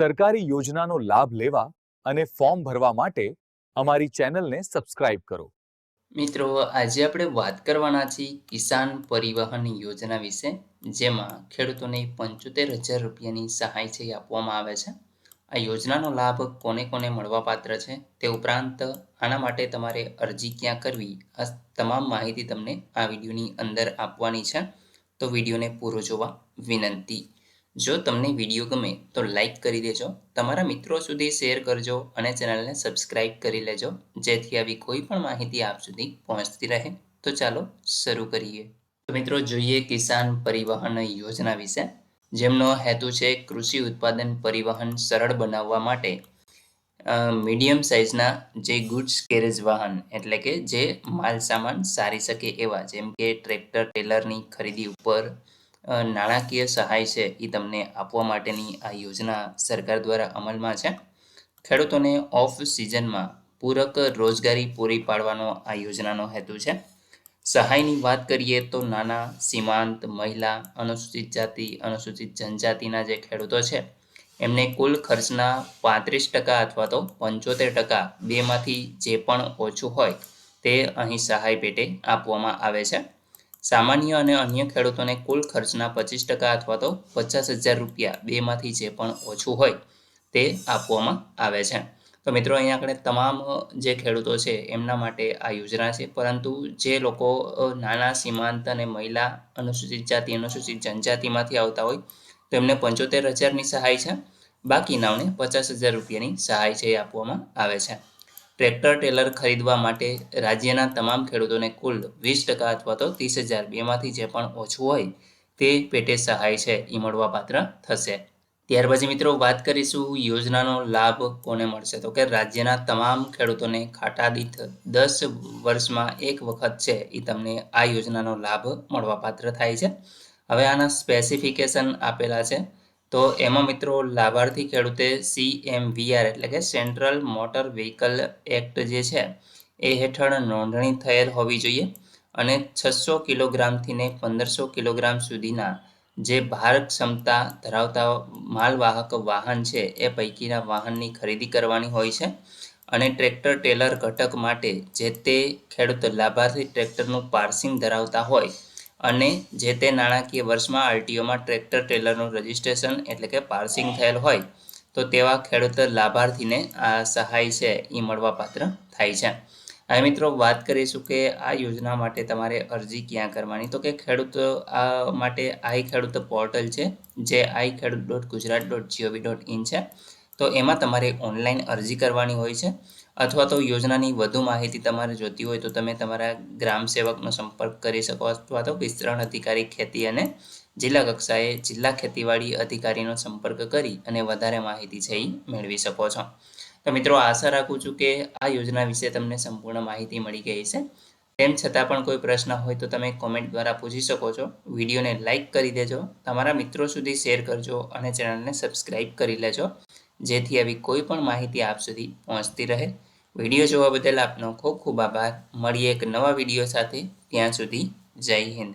સરકારી યોજનાનો લાભ લેવા અને ફોર્મ ભરવા માટે અમારી ચેનલને સબસ્ક્રાઇબ કરો। મિત્રો, આજે આપણે વાત કરવાના છીએ કિસાન પરિવહન યોજના વિશે, જેમાં ખેડૂતોને 75,000 રૂપિયાની સહાય છે એ આપવામાં આવે છે। આ યોજનાનો લાભ કોને કોને મળવાપાત્ર છે, તે ઉપરાંત આના માટે તમારે અરજી ક્યાં કરવી, આ તમામ માહિતી તમને આ વિડીયોની અંદર આપવાની છે। તો વિડીયોને પૂરો જોવા વિનંતી। જો તમને વિડીયો ગમે તો લાઈક કરી દેજો, તમારા મિત્રો સુધી શેર કરજો અને ચેનલને સબસ્ક્રાઇબ કરી લેજો, જેથી આવી કોઈ પણ માહિતી આપ સુધી પહોંચતી રહે। તો ચાલો શરૂ કરીએ। તો મિત્રો, જોઈએ કિસાન પરિવહન યોજના વિશે, જેમનો હેતુ છે કૃષિ ઉત્પાદન પરિવહન સરળ બનાવવા માટે મીડિયમ સાઇઝના જે ગુડ્સ કેરેજ વાહન, એટલે કે જે માલ સામાન સારી શકે એવા, જેમ કે ટ્રેક્ટર ટેલરની ખરીદી ઉપર નાણાકીય સહાય છે એ તમને આપવા માટેની આ યોજના સરકાર દ્વારા અમલમાં છે। ખેડૂતોને ઓફ સિઝનમાં પૂરક રોજગારી પૂરી પાડવાનો આ યોજનાનો હેતુ છે। સહાયની વાત કરીએ તો નાના, સીમાંત, મહિલા, અનુસૂચિત જાતિ, અનુસૂચિત જનજાતિના જે ખેડૂતો છે એમને કુલ ખર્ચના 35% અથવા તો 75% બેમાંથી જે પણ ઓછું હોય તે અહીં સહાય પેટે આપવામાં આવે છે। સામાન્ય અને અન્ય ખેડૂતોને કુલ ખર્ચના 25% અથવા તો 50,000 રૂપિયા બેમાંથી જે પણ ઓછું હોય તે આપવામાં આવે છે। તો મિત્રો, અહીંયા આપણે તમામ જે ખેડૂતો છે એમના માટે આ યોજના છે, પરંતુ જે લોકો નાના, સીમાંત અને મહિલા, અનુસૂચિત જાતિ, અનુસૂચિત જનજાતિમાંથી આવતા હોય તો એમને 75,000ની સહાય છે। બાકીનાઓને 50,000 રૂપિયાની સહાય છે એ આપવામાં આવે છે। ટ્રેક્ટર ટેલર ખરીદવા માટે રાજ્યના તમામ ખેડૂતોને કુલ 20% અથવા તો 30,000 બેમાંથી જે પણ ઓછું હોય તે પેટે સહાય છે એ મળવાપાત્ર થશે। ત્યાર પછી મિત્રો, વાત કરીશું યોજનાનો લાભ કોને મળશે, તો કે રાજ્યના તમામ ખેડૂતોને ખાતા દીઠ 10 વર્ષમાં એક વખત છે એ તમને આ યોજનાનો લાભ મળવાપાત્ર થાય છે। હવે આના સ્પેસિફિકેશન આપેલા છે। તો એમાં મિત્રો, લાભાર્થી ખેડૂતે CMVR એટલે કે સેન્ટ્રલ મોટર વ્હીકલ એક્ટ જે છે એ હેઠળ નોંધણી થયેલ હોવી જોઈએ અને 600 કિલોગ્રામથી 1500 કિલોગ્રામ સુધીના જે ભાર ક્ષમતા ધરાવતા માલવાહક વાહન છે એ પૈકીના વાહનની ખરીદી કરવાની હોય છે। અને ટ્રેક્ટર ટેલર ઘટક માટે જે તે ખેડૂત લાભાર્થી ટ્રેક્ટરનું પાર્સિંગ ધરાવતા હોય અને જે તે નાણાકીય વર્ષમાં આરટીઓમાં ટ્રેક્ટર ટેલરનું રજિસ્ટ્રેશન એટલે કે પાર્સિંગ થયેલ હોય તો તેવા ખેડૂત લાભાર્થીને આ સહાય છે એ મળવાપાત્ર થાય છે। હવે મિત્રો, વાત કરીશું કે આ યોજના માટે તમારે અરજી ક્યાં કરવાની, તો કે ખેડૂત માટે આઈ ખેડૂત પોર્ટલ છે, જે iKheduत.gujarat.gov.in છે। તો એમાં તમારે ઓનલાઈન અરજી કરવાની હોય છે, અથવા તો યોજનાની વધુ માહિતી તમારે જોતી હોય તો તમે તમારા ગ્રામ સેવકનો સંપર્ક કરી શકો, અથવા તો વિસ્તરણ અધિકારી ખેતી અને જિલ્લા કક્ષાએ જિલ્લા ખેતીવાડી અધિકારીનો સંપર્ક કરી અને વધારે માહિતી છે એ મેળવી શકો છો। તો મિત્રો, આશા રાખું છું કે આ યોજના વિશે તમને સંપૂર્ણ માહિતી મળી ગઈ છે। તેમ છતાં પણ કોઈ પ્રશ્ન હોય તો તમે કોમેન્ટ દ્વારા પૂછી શકો છો। વિડીયોને લાઇક કરી દેજો, તમારા મિત્રો સુધી શેર કરજો અને ચેનલને સબસ્ક્રાઇબ કરી લેજો, જેથી આવી કોઈ પણ માહિતી આપ સુધી પહોંચતી રહે। વિડીયો જોવા બદલ આપનો ખૂબ ખૂબ આભાર। મળીએ એક નવા વિડીયો સાથે, ત્યાં સુધી જય હિન્દ।